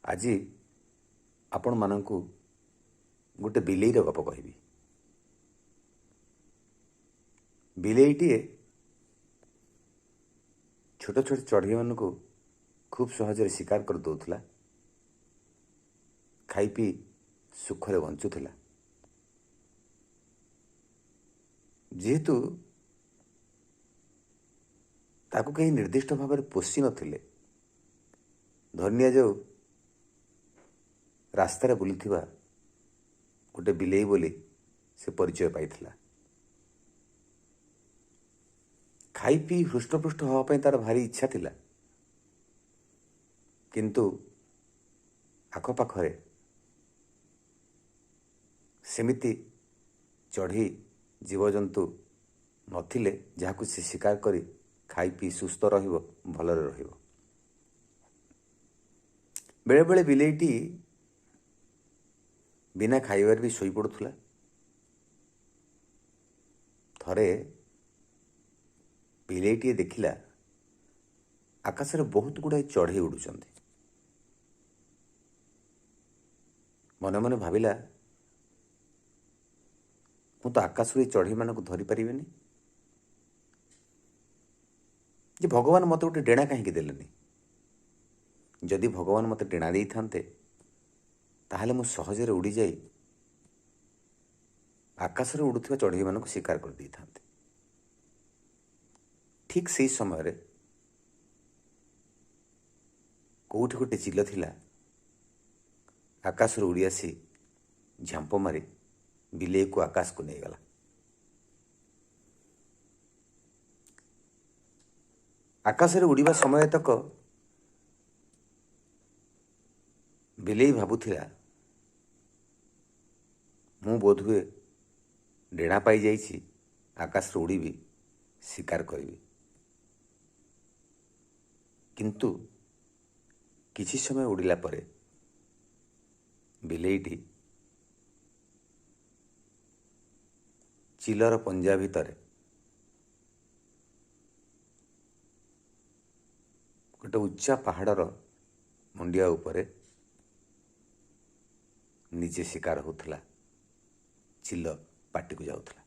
ଆଜି ଆପଣମାନଙ୍କୁ ଗୋଟେ ବିଲେଇର ଗପ କହିବି। ବିଲେଇଟିଏ ଛୋଟ ଛୋଟ ଚଢ଼େଇମାନଙ୍କୁ ଖୁବ୍ ସହଜରେ ଶିକାର କରିଦେଉଥିଲା, ଖାଇ ପିଇ ସୁଖରେ ବଞ୍ଚୁଥିଲା। ଯେହେତୁ ତାକୁ କେହି ନିର୍ଦ୍ଦିଷ୍ଟ ଭାବରେ ପୋଷି ନଥିଲେ, ଧରି ନିଆଯାଉ ରାସ୍ତାରେ ବୁଲିଥିବା ଗୋଟେ ବିଲେଇ ବୋଲି ସେ ପରିଚୟ ପାଇଥିଲା। ଖାଇ ପିଇ ହୃଷ୍ଟପୃଷ୍ଟ ହେବା ପାଇଁ ତାର ଭାରି ଇଚ୍ଛା ଥିଲା, କିନ୍ତୁ ଆଖପାଖରେ ସେମିତି ଚଢ଼େଇ ଜୀବଜନ୍ତୁ ନଥିଲେ ଯାହାକୁ ସେ ଶିକାର କରି ଖାଇ ପିଇ ସୁସ୍ଥ ରହିବ, ଭଲରେ ରହିବ। ବେଳେବେଳେ ବିଲେଇଟି ବିନା ଖାଇବାରେ ବି ଶୋଇପଡ଼ୁଥିଲା। ଥରେ ବିଲେଇଟିଏ ଦେଖିଲା ଆକାଶରେ ବହୁତ ଗୁଡ଼ାଏ ଚଢ଼େଇ ଉଡ଼ୁଛନ୍ତି। ମନେ ମନେ ଭାବିଲା, ମୁଁ ତ ଆକାଶରୁ ଏଇ ଚଢ଼େଇମାନଙ୍କୁ ଧରିପାରିବିନି, ଯେ ଭଗବାନ ମୋତେ ଗୋଟେ ଡେଣା କାହିଁକି ଦେଲେନି? ଯଦି ଭଗବାନ ମୋତେ ଡେଣା ଦେଇଥାନ୍ତେ ତାହେଲେ ମୁଁ ସହଜରେ ଉଡ଼ିଯାଇ ଆକାଶରେ ଉଡ଼ୁଥିବା ଚଢ଼େଇମାନଙ୍କୁ ଶିକାର କରିଦେଇଥାନ୍ତି। ଠିକ୍ ସେହି ସମୟରେ କେଉଁଠି ଗୋଟେ ଚିଲ ଥିଲା, ଆକାଶରୁ ଉଡ଼ି ଆସି ଝାମ୍ପ ମାରି ବିଲେଇକୁ ଆକାଶକୁ ନେଇଗଲା। ଆକାଶରେ ଉଡ଼ିବା ସମୟ ତକ ବିଲେଇ ଭାବୁଥିଲା, ମୁଁ ବୋଧହୁଏ ଡେଣା ପାଇଯାଇଛି, ଆକାଶରେ ଉଡ଼ିବି, ଶିକାର କରିବି। କିନ୍ତୁ କିଛି ସମୟ ଉଡ଼ିଲା ପରେ ବିଲେଇଟି ଚିଲର ପଞ୍ଜା ଭିତରେ ଗୋଟେ ଉଚ୍ଚା ପାହାଡ଼ର ମୁଣ୍ଡିଆ ଉପରେ ନିଜେ ଶିକାର ହେଉଥିଲା, ଚିଲ ପାଟିକୁ ଯାଉଥିଲା।